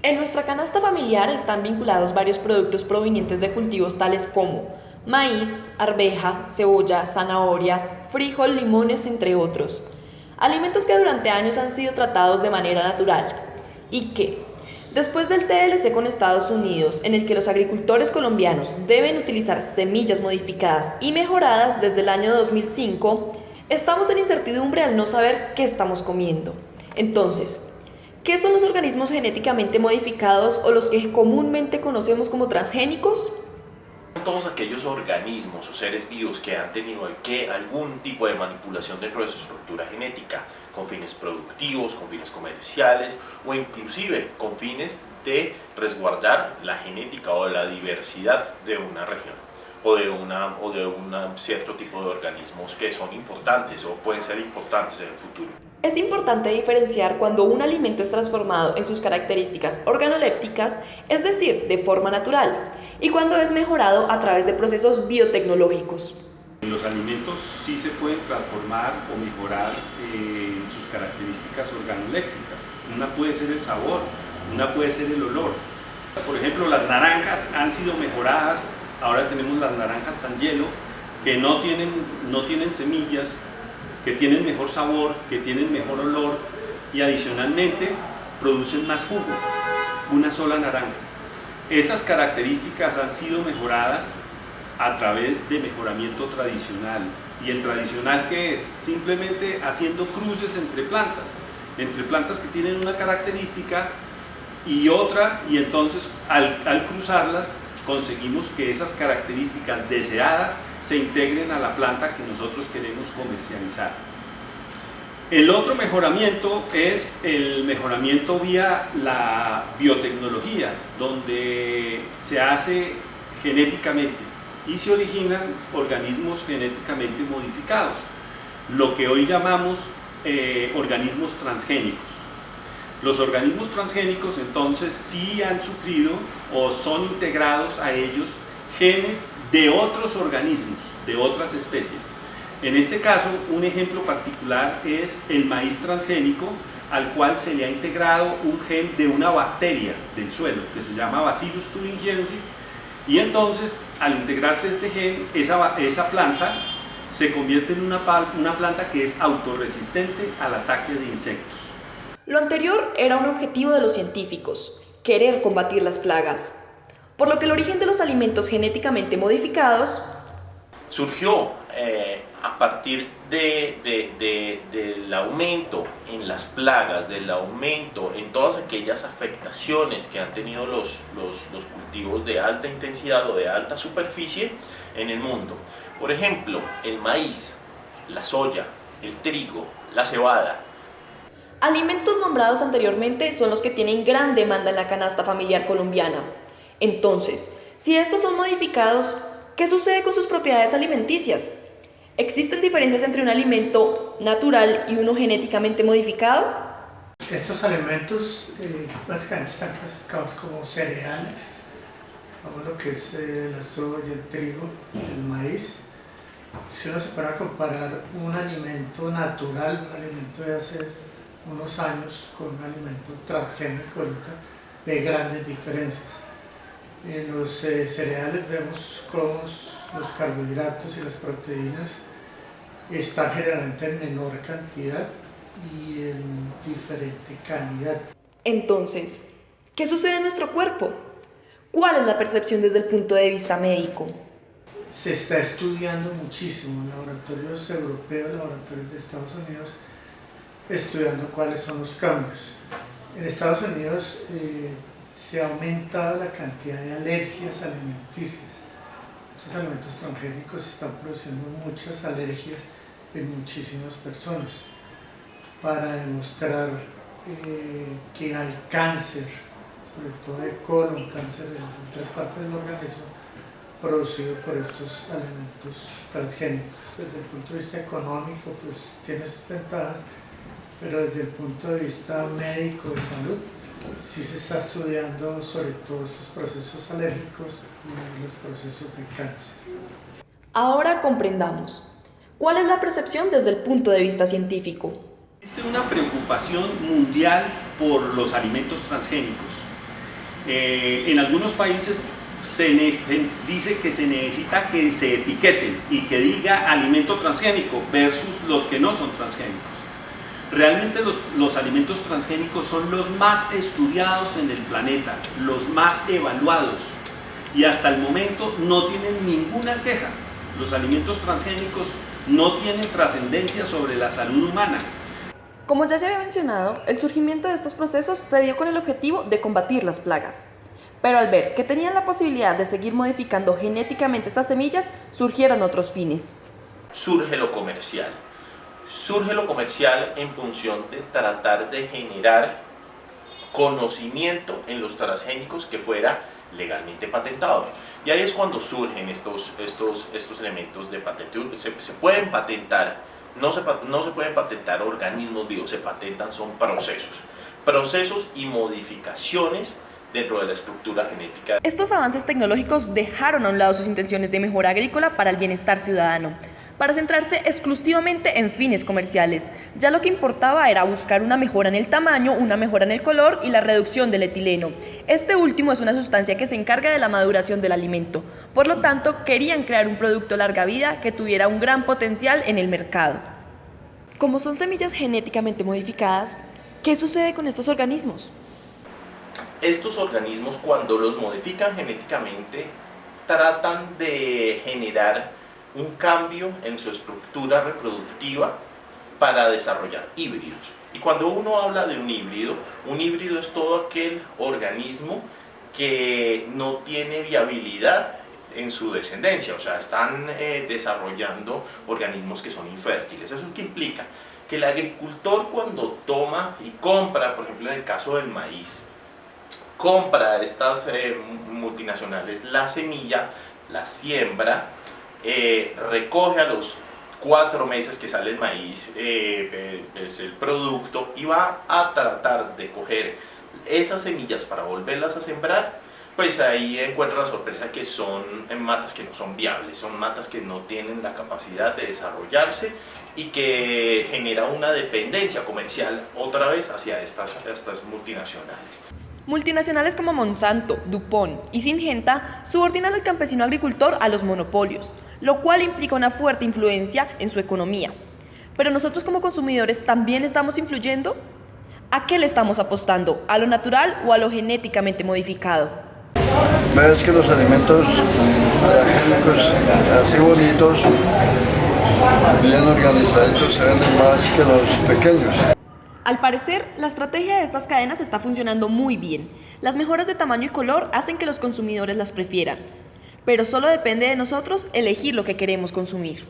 En nuestra canasta familiar están vinculados varios productos provenientes de cultivos tales como maíz, arveja, cebolla, zanahoria, frijol, limones, entre otros. Alimentos que durante años han sido tratados de manera natural y que, después del TLC con Estados Unidos, en el que los agricultores colombianos deben utilizar semillas modificadas y mejoradas desde el año 2005, estamos en incertidumbre al no saber qué estamos comiendo. Entonces, ¿qué son los organismos genéticamente modificados o los que comúnmente conocemos como transgénicos? Todos aquellos organismos o seres vivos que han tenido algún tipo de manipulación dentro de su estructura genética, con fines productivos, con fines comerciales o inclusive con fines de resguardar la genética o la diversidad de una región o de un cierto tipo de organismos que son importantes o pueden ser importantes en el futuro. Es importante diferenciar cuando un alimento es transformado en sus características organolépticas, es decir, de forma natural, y cuando es mejorado a través de procesos biotecnológicos. Los alimentos sí se pueden transformar o mejorar sus características organolépticas. Una puede ser el sabor, una puede ser el olor. Por ejemplo, las naranjas han sido mejoradas. Ahora tenemos las naranjas tan hielo que no tienen semillas, que tienen mejor sabor, que tienen mejor olor y adicionalmente producen más jugo, una sola naranja. Esas características han sido mejoradas a través de mejoramiento tradicional. ¿Y el tradicional qué es? Simplemente haciendo cruces entre plantas que tienen una característica y otra, y entonces al cruzarlas conseguimos que esas características deseadas se integren a la planta que nosotros queremos comercializar. El otro mejoramiento es el mejoramiento vía la biotecnología, donde se hace genéticamente y se originan organismos genéticamente modificados, lo que hoy llamamos organismos transgénicos. Los organismos transgénicos entonces sí han sufrido o son integrados a ellos genes de otros organismos, de otras especies. En este caso, un ejemplo particular es el maíz transgénico, al cual se le ha integrado un gen de una bacteria del suelo que se llama Bacillus thuringiensis, y entonces al integrarse este gen, esa planta se convierte en una planta que es autorresistente al ataque de insectos. Lo anterior era un objetivo de los científicos, querer combatir las plagas, por lo que el origen de los alimentos genéticamente modificados surgió a partir del aumento en las plagas, del aumento en todas aquellas afectaciones que han tenido los cultivos de alta intensidad o de alta superficie en el mundo. Por ejemplo, el maíz, la soya, el trigo, la cebada. Alimentos nombrados anteriormente son los que tienen gran demanda en la canasta familiar colombiana. Entonces, si estos son modificados, ¿qué sucede con sus propiedades alimenticias? ¿Existen diferencias entre un alimento natural y uno genéticamente modificado? Estos alimentos básicamente están clasificados como cereales, vamos lo que es la soya, el trigo, el maíz. Si uno se para a comparar un alimento natural, un alimento de hace unos años con un alimento transgénico ahorita, ve grandes diferencias. En los cereales vemos cómo los carbohidratos y las proteínas están generalmente en menor cantidad y en diferente calidad. Entonces, ¿qué sucede en nuestro cuerpo? ¿Cuál es la percepción desde el punto de vista médico? Se está estudiando muchísimo en laboratorios europeos, laboratorios de Estados Unidos, estudiando cuáles son los cambios. En Estados Unidos se ha aumentado la cantidad de alergias alimenticias. Estos alimentos transgénicos están produciendo muchas alergias en muchísimas personas para demostrar que hay cáncer, sobre todo de colon, cáncer en otras partes del organismo, producido por estos alimentos transgénicos. Desde el punto de vista económico, pues tiene sus ventajas, pero desde el punto de vista médico de salud, sí se está estudiando sobre todo estos procesos alérgicos y los procesos de cáncer. Ahora comprendamos. ¿Cuál es la percepción desde el punto de vista científico? Existe una preocupación mundial por los alimentos transgénicos. En algunos países dice que se necesita que se etiqueten y que diga alimento transgénico versus los que no son transgénicos. Realmente los alimentos transgénicos son los más estudiados en el planeta, los más evaluados, y hasta el momento no tienen ninguna queja. Los alimentos transgénicos no tienen trascendencia sobre la salud humana. Como ya se había mencionado, el surgimiento de estos procesos se dio con el objetivo de combatir las plagas. Pero al ver que tenían la posibilidad de seguir modificando genéticamente estas semillas, surgieron otros fines. Surge lo comercial. Surge lo comercial en función de tratar de generar conocimiento en los transgénicos que fuera legalmente patentado. Y ahí es cuando surgen estos elementos de patente. Se pueden patentar, no se pueden patentar organismos vivos, se patentan son procesos y modificaciones dentro de la estructura genética. Estos avances tecnológicos dejaron a un lado sus intenciones de mejora agrícola para el bienestar ciudadano, para centrarse exclusivamente en fines comerciales. Ya lo que importaba era buscar una mejora en el tamaño, una mejora en el color y la reducción del etileno. Este último es una sustancia que se encarga de la maduración del alimento. Por lo tanto, querían crear un producto larga vida que tuviera un gran potencial en el mercado. Como son semillas genéticamente modificadas, ¿qué sucede con estos organismos? Estos organismos, cuando los modifican genéticamente, tratan de generar un cambio en su estructura reproductiva para desarrollar híbridos. Y cuando uno habla de un híbrido es todo aquel organismo que no tiene viabilidad en su descendencia, o sea, están desarrollando organismos que son infértiles. ¿Eso qué implica? Que el agricultor, cuando toma y compra, por ejemplo en el caso del maíz, compra a estas multinacionales la semilla, la siembra, recoge a los 4 meses que sale el maíz, es el producto, y va a tratar de coger esas semillas para volverlas a sembrar. Pues ahí encuentra la sorpresa que son matas que no son viables, son matas que no tienen la capacidad de desarrollarse y que genera una dependencia comercial otra vez hacia estas multinacionales. Multinacionales como Monsanto, DuPont y Syngenta subordinan al campesino agricultor a los monopolios, lo cual implica una fuerte influencia en su economía. Pero nosotros como consumidores también estamos influyendo. ¿A qué le estamos apostando? ¿A lo natural o a lo genéticamente modificado? Ves que los alimentos transgénicos así bonitos, bien organizaditos, se venden más que los pequeños. Al parecer, la estrategia de estas cadenas está funcionando muy bien. Las mejoras de tamaño y color hacen que los consumidores las prefieran. Pero solo depende de nosotros elegir lo que queremos consumir.